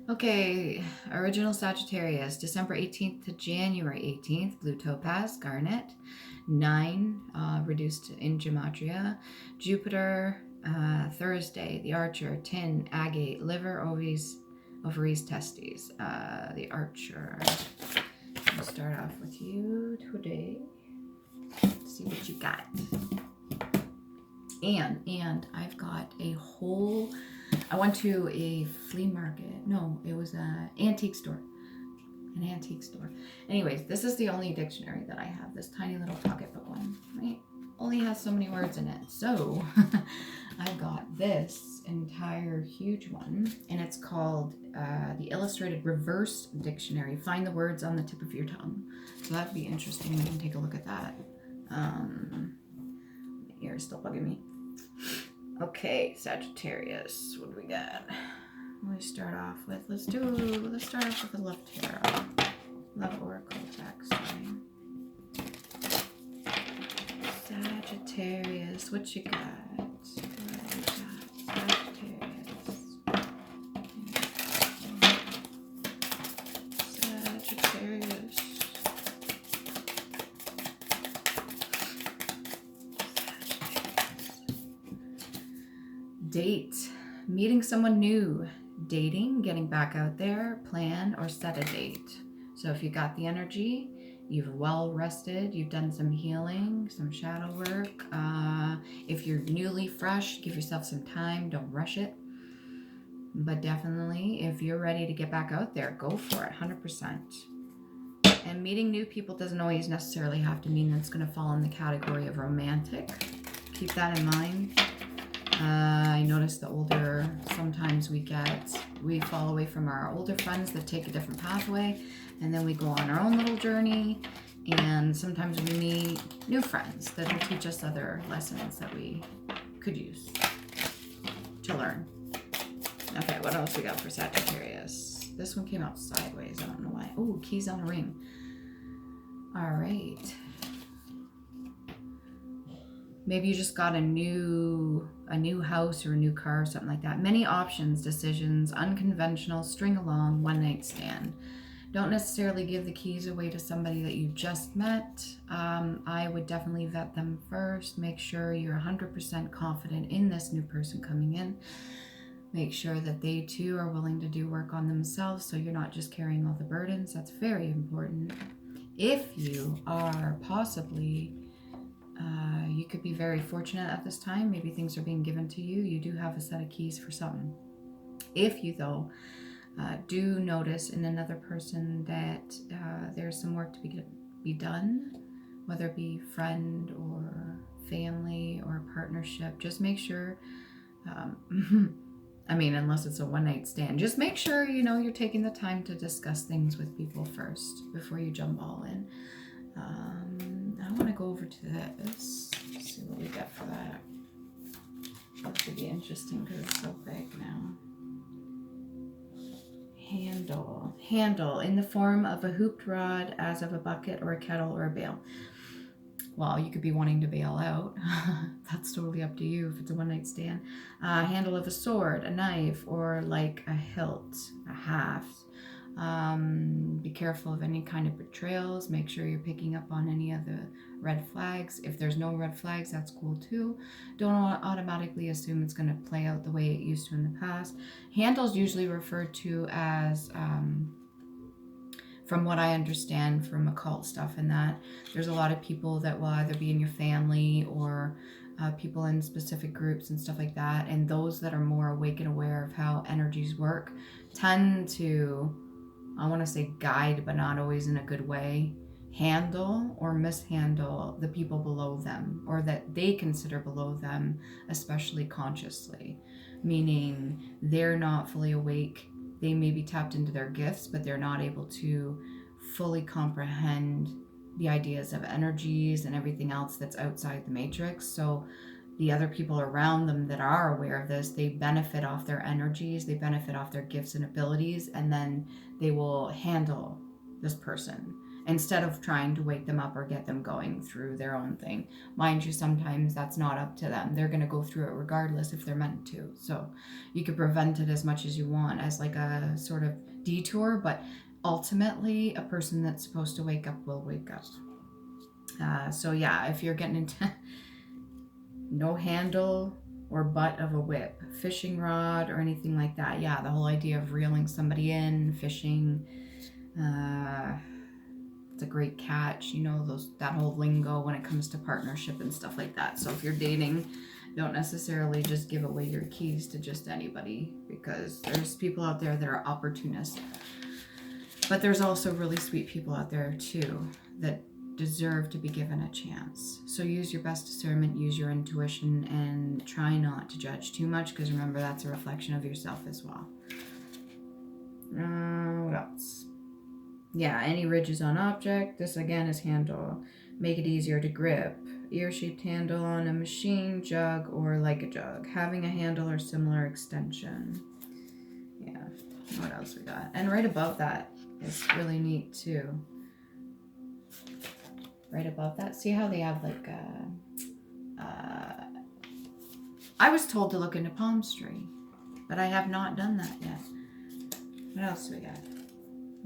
Okay, original Sagittarius, December 18th to January 18th, blue topaz, garnet, 9, reduced in gematria, Jupiter, Thursday, the archer, tin, agate, liver, ovaries, testes, the archer. I'll start off with you today. Let's see what you got. And I've got a whole, I went to a flea market. No, it was an antique store. An antique store. Anyways, this is the only dictionary that I have, this tiny little pocketbook one, right? Only has so many words in it. So I've got this entire huge one, and it's called the Illustrated Reverse Dictionary. Find the words on the tip of your tongue. So that'd be interesting. We can take a look at that. My ear is still bugging me. Okay, Sagittarius. What do we got? Let's start off with, let's start off with the love tarot. Love oracle backstory. Sagittarius, what you got? Sagittarius. Date. Meeting someone new. Dating, getting back out there, plan or set a date. So if you got the energy, you've well rested, you've done some healing, some shadow work. If you're newly fresh, give yourself some time, don't rush it. But definitely, if you're ready to get back out there, go for it, 100%. And meeting new people doesn't always necessarily have to mean that's going to fall in the category of romantic. Keep that in mind. I notice the older sometimes we fall away from our older friends that take a different pathway, and then we go on our own little journey, and sometimes we meet new friends that will teach us other lessons that we could use to learn. Okay, what else we got for Sagittarius? This one came out sideways, I don't know why. Oh, keys on a ring. All right. Maybe you just got a new house or a new car or something like that. Many options, decisions, unconventional, string along, one night stand. Don't necessarily give the keys away to somebody that you just met. I would definitely vet them first. Make sure you're 100% confident in this new person coming in. Make sure that they too are willing to do work on themselves, so you're not just carrying all the burdens. That's very important. If you are possibly you could be very fortunate at this time. Maybe things are being given to you. You do have a set of keys for something. If you, though, do notice in another person that there's some work to be done, whether it be friend or family or partnership, just make sure, I mean, unless it's a one-night stand, just make sure, you're taking the time to discuss things with people first before you jump all in. I want to go over to this. See what we got for that. That should be interesting because it's so big now. Handle in the form of a hooped rod, as of a bucket or a kettle or a bail. Well, you could be wanting to bail out. That's totally up to you if it's a one-night stand. Handle of a sword, a knife, or like a hilt, a haft. Be careful of any kind of betrayals. Make sure you're picking up on any of the red flags. If there's no red flags, that's cool too. Don't automatically assume it's going to play out the way it used to in the past. Handle's usually referred to as, from what I understand from occult stuff, and that there's a lot of people that will either be in your family or people in specific groups and stuff like that, and those that are more awake and aware of how energies work tend to, I want to say guide, but not always in a good way, handle or mishandle the people below them, or that they consider below them, especially consciously, meaning they're not fully awake. They may be tapped into their gifts, but they're not able to fully comprehend the ideas of energies and everything else that's outside the matrix. So the other people around them that are aware of this, they benefit off their energies, they benefit off their gifts and abilities, and then they will handle this person instead of trying to wake them up or get them going through their own thing. Mind you, sometimes that's not up to them. They're going to go through it regardless if they're meant to. So you could prevent it as much as you want as like a sort of detour, but ultimately a person that's supposed to wake up will wake up. So yeah, if you're getting into no handle or butt of a whip, fishing rod or anything like that, yeah, the whole idea of reeling somebody in, fishing, it's a great catch, you know, that whole lingo when it comes to partnership and stuff like that. So if you're dating, don't necessarily just give away your keys to just anybody, because there's people out there that are opportunists. But there's also really sweet people out there too that deserve to be given a chance. So use your best discernment, use your intuition, and try not to judge too much, because remember, that's a reflection of yourself as well. What else? Yeah, any ridges on object. This again is handle. Make it easier to grip. Ear-shaped handle on a machine, jug, or like a jug. Having a handle or similar extension. Yeah, what else we got? And right above that is really neat too. Right above that, see how they have like I was told to look into palmistry, but I have not done that yet. What else do we got?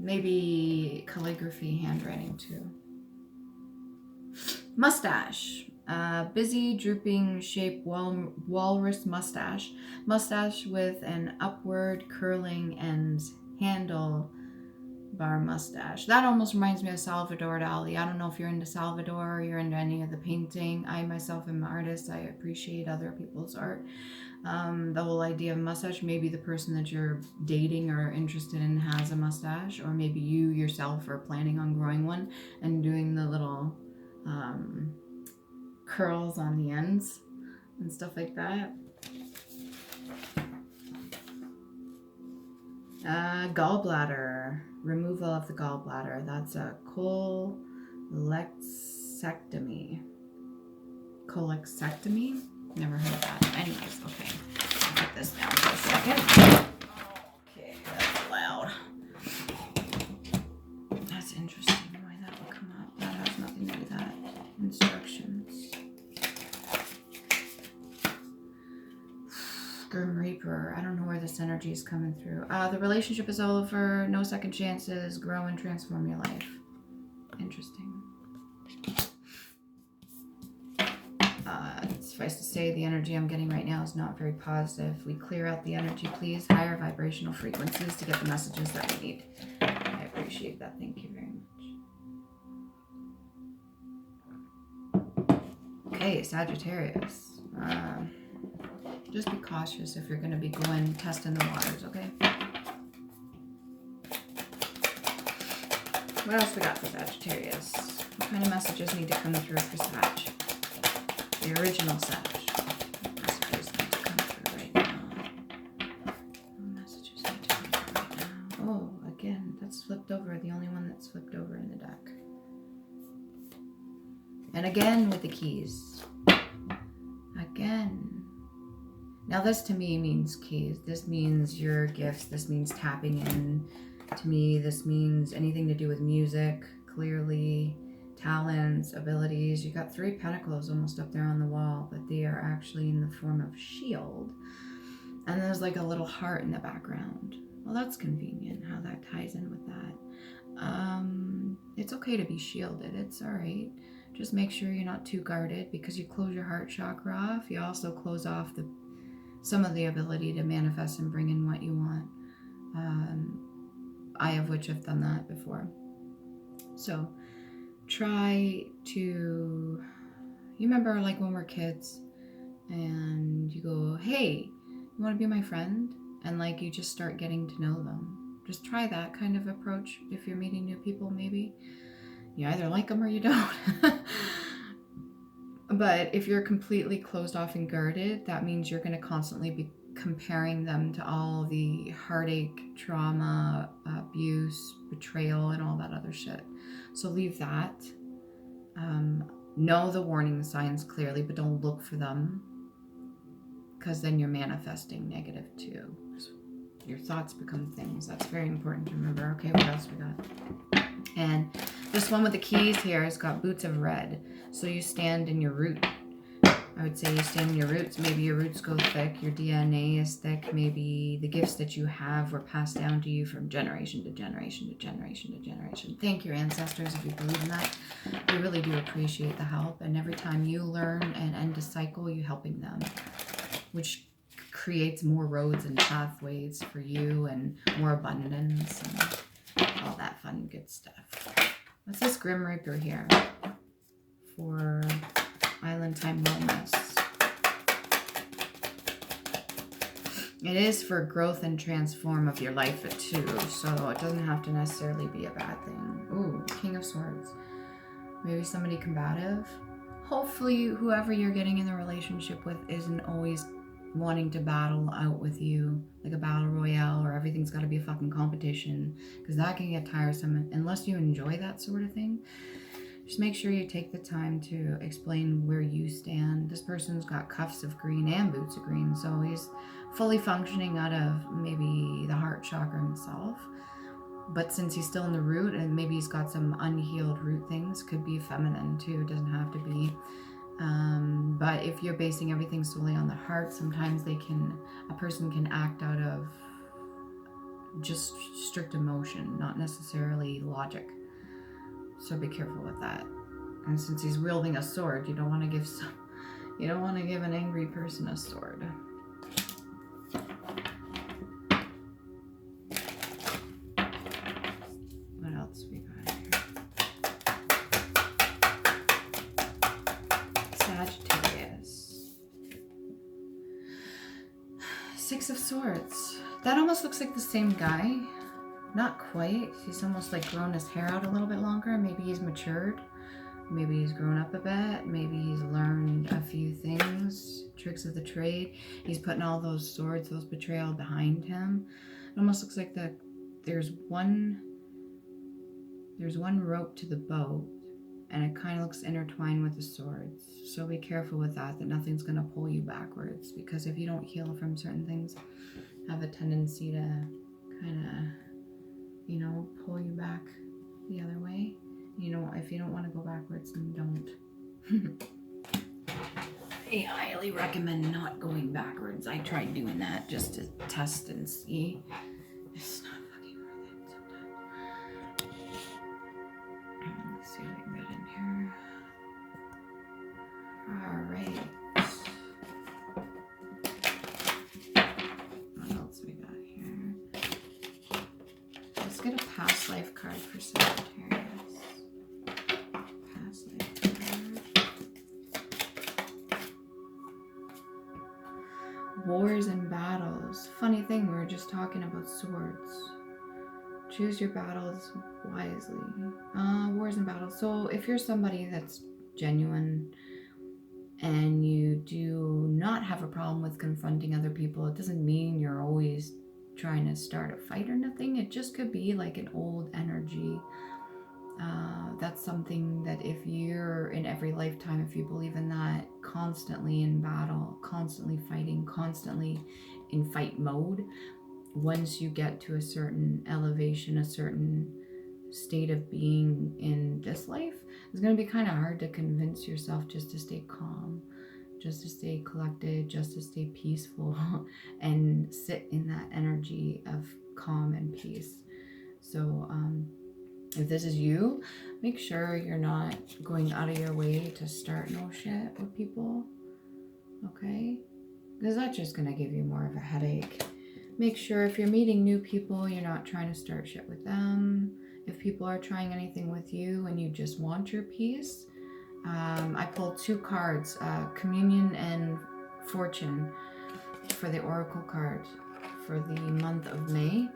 Maybe calligraphy, handwriting too. Mustache. Busy, drooping shape walrus mustache. Mustache with an upward curling ends. Handle bar mustache. That almost reminds me of Salvador Dali. I don't know if you're into Salvador or you're into any of the painting. I myself am an artist. I appreciate other people's art. The whole idea of mustache, maybe the person that you're dating or interested in has a mustache, or maybe you yourself are planning on growing one and doing the little curls on the ends and stuff like that. Gallbladder, removal of the gallbladder. That's a cholecystectomy. Cholecystectomy? Never heard of that. Anyways, okay. I'll put this down for a second. Okay, that's loud. That's interesting why that would come up. That has nothing to do with that. Instructions. Grim Reaper. I don't know where this energy is coming through. The relationship is over. No second chances. Grow and transform your life. Interesting. Suffice to say, the energy I'm getting right now is not very positive. We clear out the energy, please. Higher vibrational frequencies to get the messages that we need. I appreciate that. Thank you very much. Okay, Sagittarius. Just be cautious if you're going to be going testing the waters, okay? What else we got for Sagittarius? What kind of messages need to come through for Sag? The original Sag. Messages need to come through right now. Messages need to come through right now. Oh, again, that's flipped over. The only one that's flipped over in the deck. And again with the keys. Again. Now this to me means keys. This means your gifts. This means tapping in. To me, this means anything to do with music, clearly, talents, abilities. You got 3 pentacles almost up there on the wall, but they are actually in the form of shield. And there's like a little heart in the background. Well, that's convenient how that ties in with that. It's okay to be shielded. It's all right. Just make sure you're not too guarded, because you close your heart chakra off. You also close off some of the ability to manifest and bring in what you want. I of which have done that before. So try to, you remember like when we're kids and you go, hey, you want to be my friend? And like you just start getting to know them. Just try that kind of approach if you're meeting new people. Maybe you either like them or you don't. But if you're completely closed off and guarded, that means you're going to constantly be comparing them to all the heartache, trauma, abuse, betrayal, and all that other shit. So leave that. Know the warning signs clearly, but don't look for them, because then you're manifesting negative too. Your thoughts become things. That's very important to remember. Okay, what else we got? And This one with the keys here has got boots of red. So you stand in your root. I would say you stand in your roots. Maybe your roots go thick. Your DNA is thick. Maybe the gifts that you have were passed down to you from generation to generation to generation to generation. Thank your ancestors if you believe in that. We really do appreciate the help. And every time you learn and end a cycle, you're helping them, which creates more roads and pathways for you and more abundance and all that fun good stuff. What's this Grim Reaper here for Island Time Wellness? It is for growth and transform of your life too, so it doesn't have to necessarily be a bad thing. Ooh, King of Swords. Maybe somebody combative. Hopefully whoever you're getting in the relationship with isn't always wanting to battle out with you, like a battle royale, or everything's got to be a fucking competition, because that can get tiresome unless you enjoy that sort of thing. Just make sure you take the time to explain where you stand. This person's got cuffs of green and boots of green, so he's fully functioning out of maybe the heart chakra himself. But since he's still in the root, and maybe he's got some unhealed root things, could be feminine too, doesn't have to be. But if you're basing everything solely on the heart, sometimes a person can act out of just strict emotion, not necessarily logic. So be careful with that. And since he's wielding a sword, you don't want to give an angry person a sword. What else we got here? Sagittarius. Six of Swords. That almost looks like the same guy. Not quite. He's almost like grown his hair out a little bit longer. Maybe he's matured. Maybe he's grown up a bit. Maybe he's learned a few things, tricks of the trade. He's putting all those swords, those betrayal behind him. It almost looks like there's one rope to the boat, and it kind of looks intertwined with the swords. So be careful with that nothing's going to pull you backwards, because if you don't heal from certain things, have a tendency to kind of, pull you back the other way. If you don't want to go backwards, then don't. I highly recommend not going backwards. I tried doing that just to test and see. It's not fucking worth it sometimes. Let's see what we can get in here. Alright. What else we got here? Let's get a past life card for Sagittarius. Past life card. Wars and battles. Funny thing, we were just talking about swords. Choose your battles wisely. Wars and battles. So if you're somebody that's genuine and you do not have a problem with confronting other people, it doesn't mean you're always trying to start a fight or nothing. It just could be like an old energy. That's something that if you're in every lifetime, if you believe in that, constantly in battle, constantly fighting, constantly in fight mode, once you get to a certain elevation, a certain state of being in this life, it's going to be kind of hard to convince yourself just to stay calm, just to stay collected, just to stay peaceful and sit in that energy of calm and peace. So if this is you, make sure you're not going out of your way to start no shit with people, okay? Because that's just going to give you more of a headache. Make sure if you're meeting new people, you're not trying to start shit with them. If people are trying anything with you and you just want your peace, I pulled two cards, Communion and Fortune, for the Oracle card for the month of May.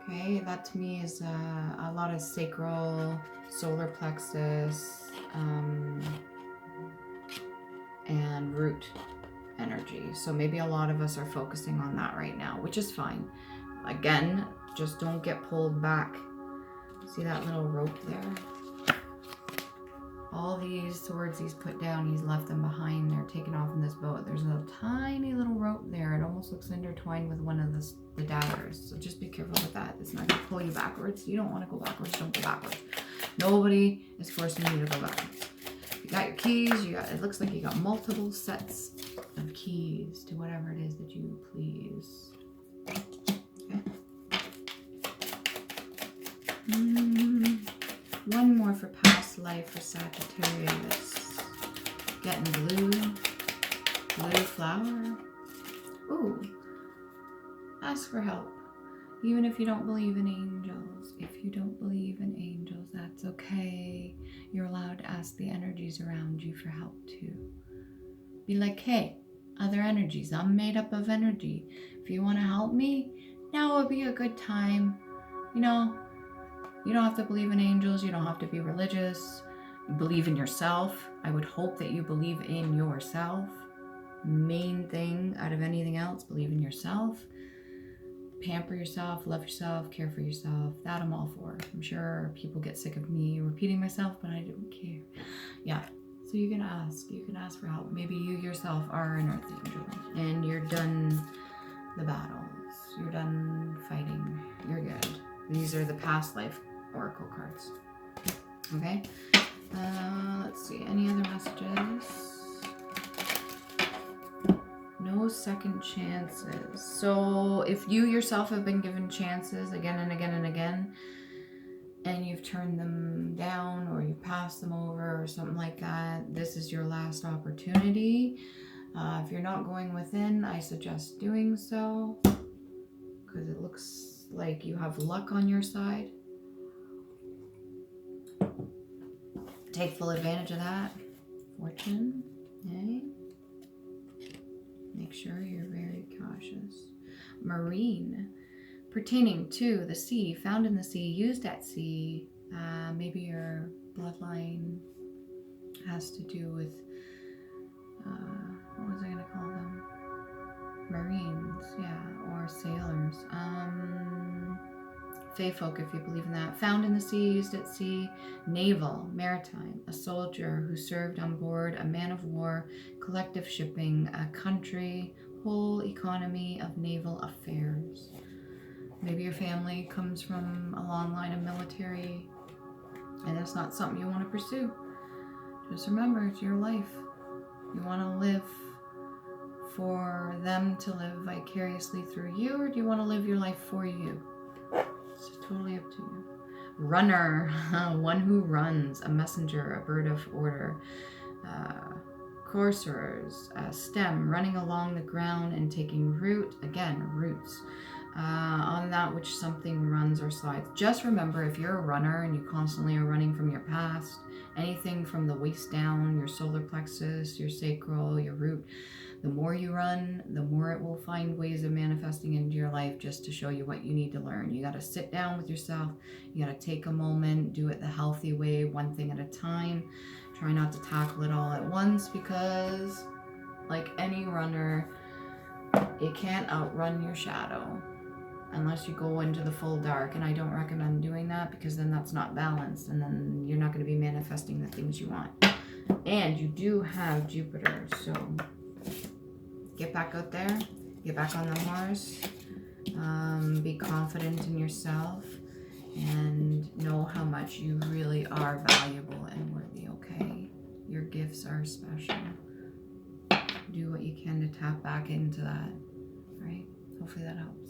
Okay, that to me is a lot of sacral, solar plexus, and root energy. So maybe a lot of us are focusing on that right now, which is fine. Again, just don't get pulled back. See that little rope there? All these swords he's put down, he's left them behind. They're taken off in this boat. There's a tiny little rope there. It almost looks intertwined with one of the daggers. So just be careful with that. It's not going to pull you backwards. You don't want to go backwards, don't go backwards. Nobody is forcing you to go backwards. You got your keys, it looks like you got multiple sets of keys to whatever it is that you please. Okay. One more for past life for Sagittarius. Getting blue flower. Ooh. Ask for help. Even if you don't believe in angels. If you don't believe in angels, that's okay. You're allowed to ask the energies around you for help too. Be like, hey, other energies, I'm made up of energy. If you want to help me, now would be a good time. You know, you don't have to believe in angels. You don't have to be religious. You believe in yourself. I would hope that you believe in yourself. Main thing out of anything else, believe in yourself. Pamper yourself, love yourself, care for yourself. That I'm all for. I'm sure people get sick of me repeating myself, but I don't care. Yeah. So you can ask for help. Maybe you yourself are an earth angel and you're done the battles. You're done fighting. You're good. These are the past life oracle cards. Okay. Let's see. Any other messages? No second chances. So if you yourself have been given chances again and again and again, and you've turned them down or you passed them over or something like that, this is your last opportunity. If you're not going within, I suggest doing so because it looks like you have luck on your side. Take full advantage of that. Fortune. Okay. Make sure you're very cautious. Marine. Pertaining to the sea, found in the sea, used at sea. Maybe your bloodline has to do with, what was I going to call them? Marines, yeah, or sailors. Fae folk, if you believe in that. Found in the sea, used at sea. Naval, maritime, a soldier who served on board a man of war, collective shipping, a country, whole economy of naval affairs. Maybe your family comes from a long line of military and it's not something you want to pursue. Just remember, it's your life. You want to live for them to live vicariously through you, or do you want to live your life for you? It's totally up to you. Runner, one who runs, a messenger, a bird of order. Coursers, stem, running along the ground and taking root. Again, roots. On that which something runs or slides. Just remember, if you're a runner and you constantly are running from your past, anything from the waist down, your solar plexus, your sacral, your root, the more you run, the more it will find ways of manifesting into your life just to show you what you need to learn. You got to sit down with yourself. You got to take a moment, do it the healthy way, one thing at a time. Try not to tackle it all at once because, like any runner, it can't outrun your shadow unless you go into the full dark. And I don't recommend doing that because then that's not balanced and then you're not going to be manifesting the things you want. And you do have Jupiter, so get back out there, get back on the horse, be confident in yourself, and know how much you really are valuable and worthy, okay? Your gifts are special. Do what you can to tap back into that, right? Hopefully that helps.